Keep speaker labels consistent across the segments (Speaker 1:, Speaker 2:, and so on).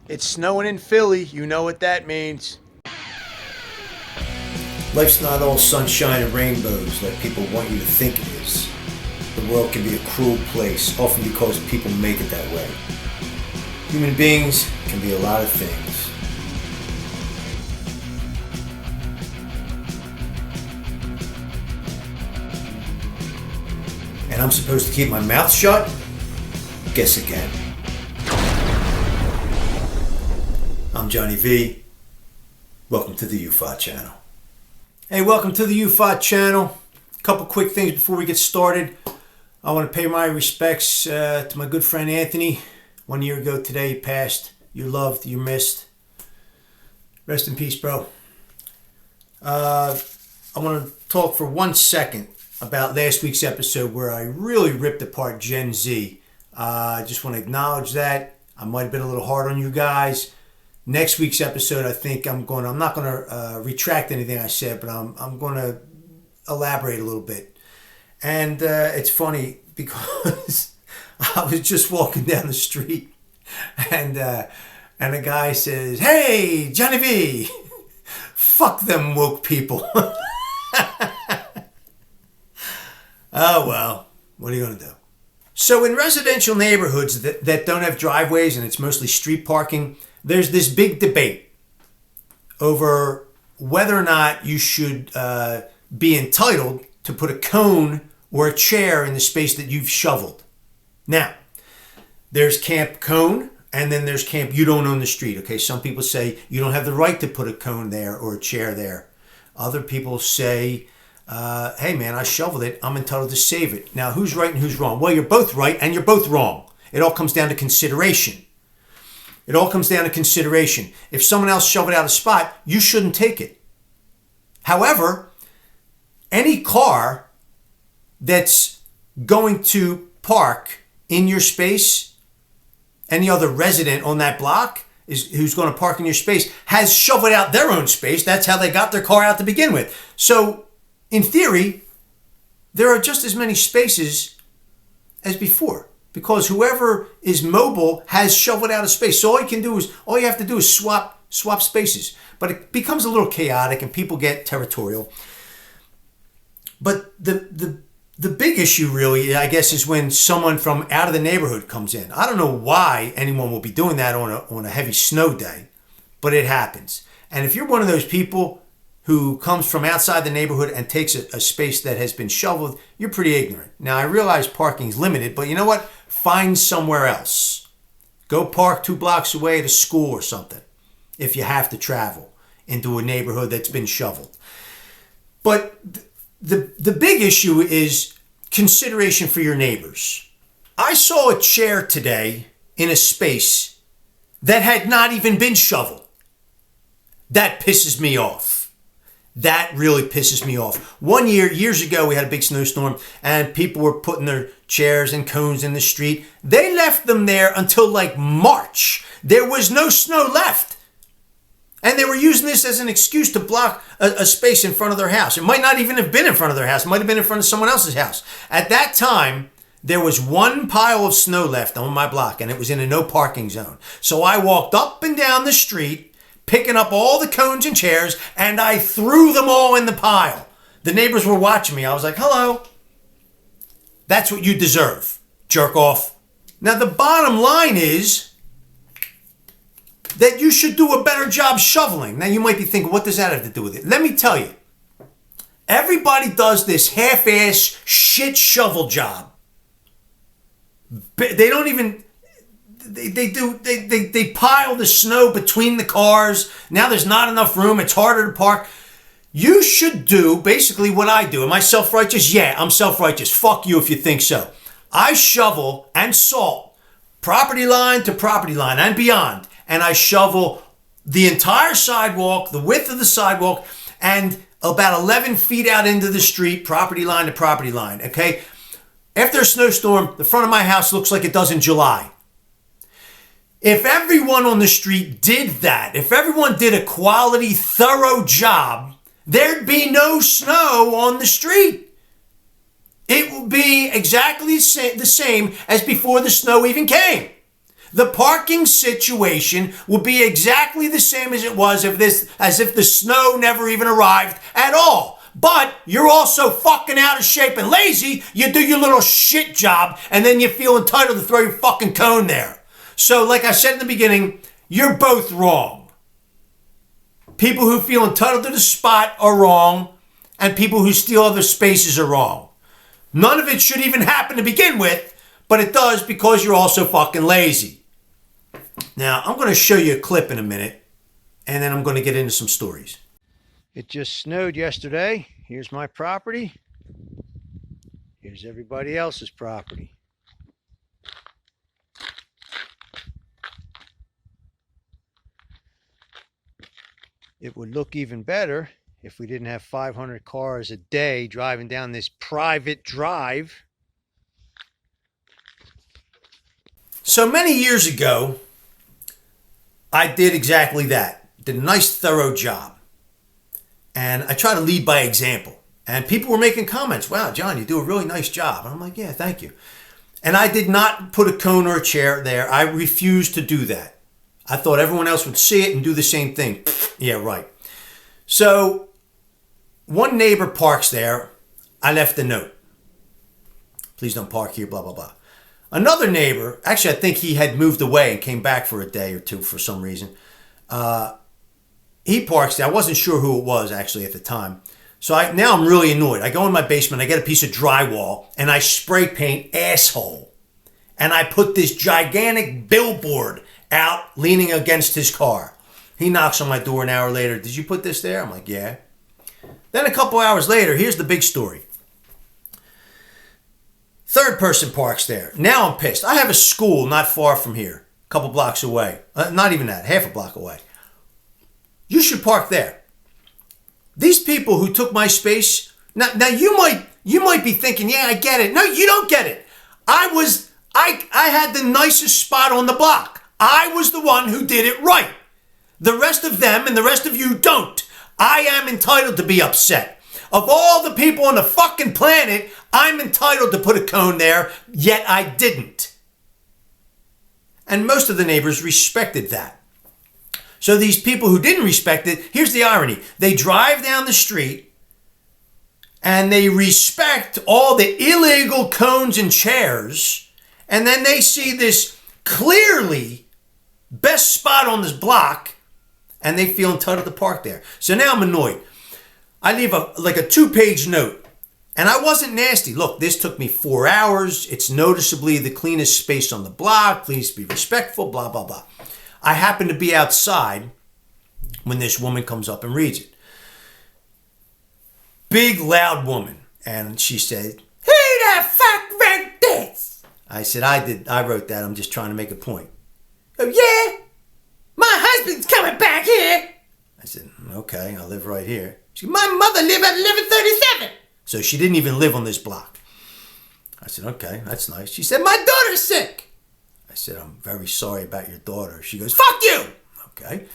Speaker 1: It's snowing in Philly. You know what that means.
Speaker 2: Life's not all sunshine and rainbows like people want you to think it is. The world can be a cruel place, often because people make it that way. Human beings can be a lot of things. And I'm supposed to keep my mouth shut? Guess again. I'm Johnny V. Welcome to the youfa channel. Hey, welcome to the youfa channel. A couple quick things before we get started. I want to pay my respects to my good friend Anthony. 1 year ago today he passed. You're loved, you're missed. Rest in peace, bro. I want to talk for 1 second about last week's episode where I really ripped apart Gen Z. I just want to acknowledge that. I might have been a little hard on you guys. Next week's episode, I think I'm not going to retract anything I said, but I'm going to elaborate a little bit. And it's funny because I was just walking down the street and a guy says, "Hey, Johnny V, fuck them woke people." Oh, well, what are you going to do? So in residential neighborhoods that don't have driveways and it's mostly street parking, there's this big debate over whether or not you should be entitled to put a cone or a chair in the space that you've shoveled. Now, there's Camp Cone, and then there's Camp You Don't Own the Street. Okay, some people say you don't have the right to put a cone there or a chair there. Other people say, hey man, I shoveled it, I'm entitled to save it. Now, who's right and who's wrong? Well, you're both right and you're both wrong. It all comes down to consideration. It all comes down to consideration. If someone else shoveled out a spot, you shouldn't take it. However, any car that's going to park in your space, any other resident on that block who's going to park in your space has shoveled out their own space. That's how they got their car out to begin with. So, in theory, there are just as many spaces as before, because whoever is mobile has shoveled out a space. So all you have to do is swap spaces. But it becomes a little chaotic and people get territorial. But the big issue really, I guess, is when someone from out of the neighborhood comes in. I don't know why anyone will be doing that on a heavy snow day, but it happens. And if you're one of those people who comes from outside the neighborhood and takes a space that has been shoveled, you're pretty ignorant. Now, I realize parking's limited, but you know what? Find somewhere else. Go park 2 blocks away at a school or something if you have to travel into a neighborhood that's been shoveled. But the big issue is consideration for your neighbors. I saw a chair today in a space that had not even been shoveled. That pisses me off. That really pisses me off. Years ago, we had a big snowstorm and people were putting their chairs and cones in the street. They left them there until like March. There was no snow left. And they were using this as an excuse to block a space in front of their house. It might not even have been in front of their house. It might have been in front of someone else's house. At that time, there was one pile of snow left on my block and it was in a no parking zone. So I walked up and down the street picking up all the cones and chairs, and I threw them all in the pile. The neighbors were watching me. I was like, hello. That's what you deserve, jerk off. Now, the bottom line is that you should do a better job shoveling. Now, you might be thinking, what does that have to do with it? Let me tell you. Everybody does this half-ass shit shovel job. They don't even... They pile the snow between the cars. Now there's not enough room. It's harder to park. You should do basically what I do. Am I self-righteous? Yeah, I'm self-righteous. Fuck you if you think so. I shovel and salt property line to property line and beyond. And I shovel the entire sidewalk, the width of the sidewalk, and about 11 feet out into the street, property line to property line. Okay? After a snowstorm, the front of my house looks like it does in July. If everyone on the street did that, if everyone did a quality, thorough job, there'd be no snow on the street. It would be exactly the same as before the snow even came. the parking situation will be exactly the same as it was as if the snow never even arrived at all. But you're also fucking out of shape and lazy. You do your little shit job, and then you feel entitled to throw your fucking cone there. So, like I said in the beginning, you're both wrong. People who feel entitled to the spot are wrong, and people who steal other spaces are wrong. None of it should even happen to begin with, but it does because you're also fucking lazy. Now, I'm going to show you a clip in a minute, and then I'm going to get into some stories. It just snowed yesterday. Here's my property. Here's everybody else's property. It would look even better if we didn't have 500 cars a day driving down this private drive. So many years ago, I did exactly that. Did a nice, thorough job. And I try to lead by example. And people were making comments. Wow, John, you do a really nice job. And I'm like, yeah, thank you. And I did not put a cone or a chair there. I refused to do that. I thought everyone else would see it and do the same thing. Yeah, right. So one neighbor parks there. I left a note. Please don't park here, blah, blah, blah. Another neighbor, actually, I think he had moved away and came back for a day or two for some reason. He parks there. I wasn't sure who it was actually at the time. So now I'm really annoyed. I go in my basement, I get a piece of drywall, and I spray paint asshole. And I put this gigantic billboard out leaning against his car. He knocks on my door an hour later. Did you put this there? I'm like, yeah. Then a couple hours later, here's the big story. Third person parks there. Now I'm pissed. I have a school not far from here, a couple blocks away. Not even that, half a block away. You should park there. These people who took my space, now you might be thinking, yeah, I get it. No, you don't get it. I had the nicest spot on the block. I was the one who did it right. The rest of them and the rest of you don't. I am entitled to be upset. Of all the people on the fucking planet, I'm entitled to put a cone there, yet I didn't. And most of the neighbors respected that. So these people who didn't respect it, here's the irony. They drive down the street and they respect all the illegal cones and chairs, and then they see this clearly best spot on this block and they feel entitled to park there. So now I'm annoyed. I leave a 2-page note, and I wasn't nasty. Look, this took me 4 hours. It's noticeably the cleanest space on the block. Please be respectful, blah, blah, blah. I happen to be outside when this woman comes up and reads it. Big, loud woman. And she said, "Who the fuck wrote this?" I said, I wrote that. I'm just trying to make a point. "Oh, yeah? My husband's coming back here." I said, okay, I live right here. She said, "My mother lived at 1137. So she didn't even live on this block. I said, okay, that's nice. She said, "My daughter's sick." I said, "I'm very sorry about your daughter." She goes, "Fuck you." Okay.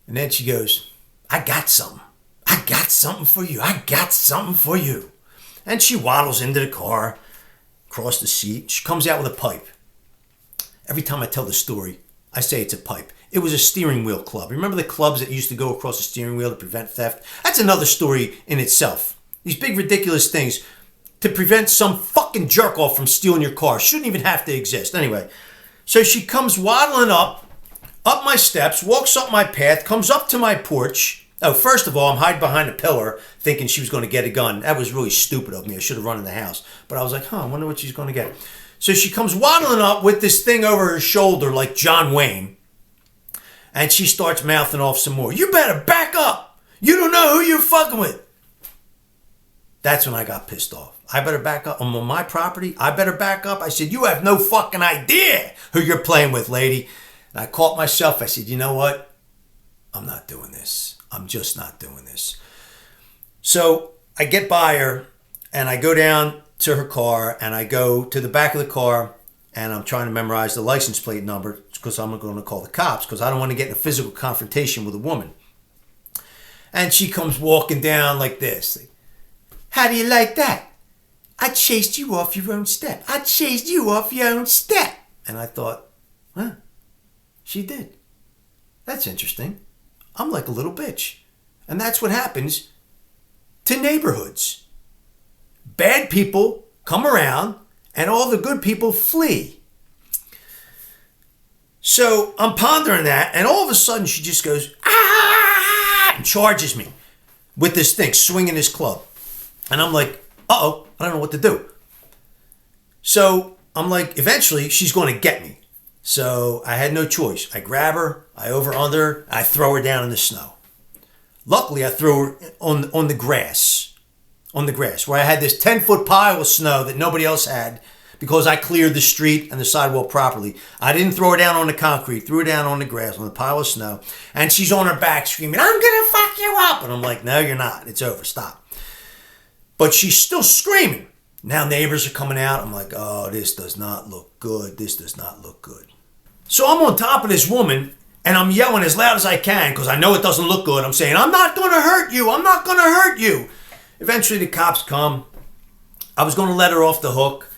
Speaker 2: And then she goes, "I got something. I got something for you. I got something for you." And she waddles into the car, across the seat. She comes out with a pipe. Every time I tell the story, I say it's a pipe. It was a steering wheel club. Remember the clubs that used to go across the steering wheel to prevent theft? That's another story in itself. These big ridiculous things to prevent some fucking jerk off from stealing your car shouldn't even have to exist. Anyway, so she comes waddling up my steps, walks up my path, comes up to my porch. Oh, first of all, I'm hiding behind a pillar thinking she was going to get a gun. That was really stupid of me. I should have run in the house. But I was like, I wonder what she's going to get. So she comes waddling up with this thing over her shoulder like John Wayne. And she starts mouthing off some more. "You better back up. You don't know who you're fucking with." That's when I got pissed off. I better back up. I'm on my property. I better back up. I said, "You have no fucking idea who you're playing with, lady." And I caught myself. I said, "You know what? I'm not doing this. I'm just not doing this." So I get by her and I go down to her car and I go to the back of the car and I'm trying to memorize the license plate number because I'm going to call the cops because I don't want to get in a physical confrontation with a woman. And she comes walking down like this. "How do you like that? I chased you off your own step. I chased you off your own step." And I thought, Huh? She did. That's interesting. I'm like a little bitch. And that's what happens to neighborhoods. Bad people come around and all the good people flee. So I'm pondering that, and all of a sudden she just goes, ah, and charges me with this thing, swinging this club. And I'm like, uh-oh, I don't know what to do. So I'm like, eventually she's going to get me. So I had no choice. I grab her, I under her, I throw her down in the snow. Luckily, I threw her on the grass, where I had this 10-foot pile of snow that nobody else had because I cleared the street and the sidewalk properly. I didn't throw her down on the concrete, threw her down on the grass, on the pile of snow, and she's on her back screaming, I'm going to fuck you up. And I'm like, no, you're not. It's over. Stop. But she's still screaming. Now neighbors are coming out. I'm like, oh, this does not look good. This does not look good. So I'm on top of this woman, and I'm yelling as loud as I can because I know it doesn't look good. I'm saying, I'm not going to hurt you. I'm not going to hurt you. Eventually the cops come. I was going to let her off the hook.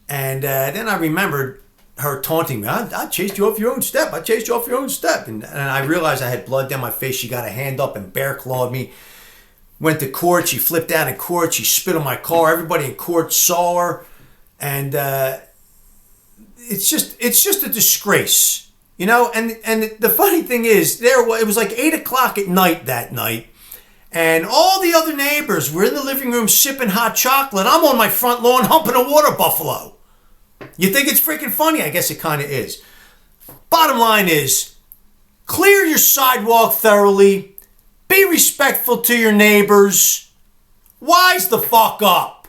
Speaker 2: And then I remembered her taunting me. I chased you off your own step. I chased you off your own step. And I realized I had blood down my face. She got a hand up and bear clawed me. Went to court. She flipped out in court. She spit on my car. Everybody in court saw her. And it's just a disgrace. You know, and the funny thing is, it was like 8 o'clock at night that night, and all the other neighbors were in the living room sipping hot chocolate. I'm on my front lawn humping a water buffalo. You think it's freaking funny? I guess it kind of is. Bottom line is, clear your sidewalk thoroughly, be respectful to your neighbors, wise the fuck up.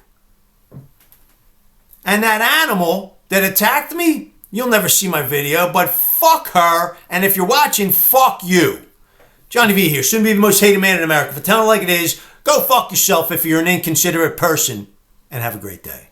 Speaker 2: And that animal that attacked me, you'll never see my video, but fuck her, and if you're watching, fuck you. Johnny V here, soon to be the most hated man in America. For telling it like it is, go fuck yourself if you're an inconsiderate person, and have a great day.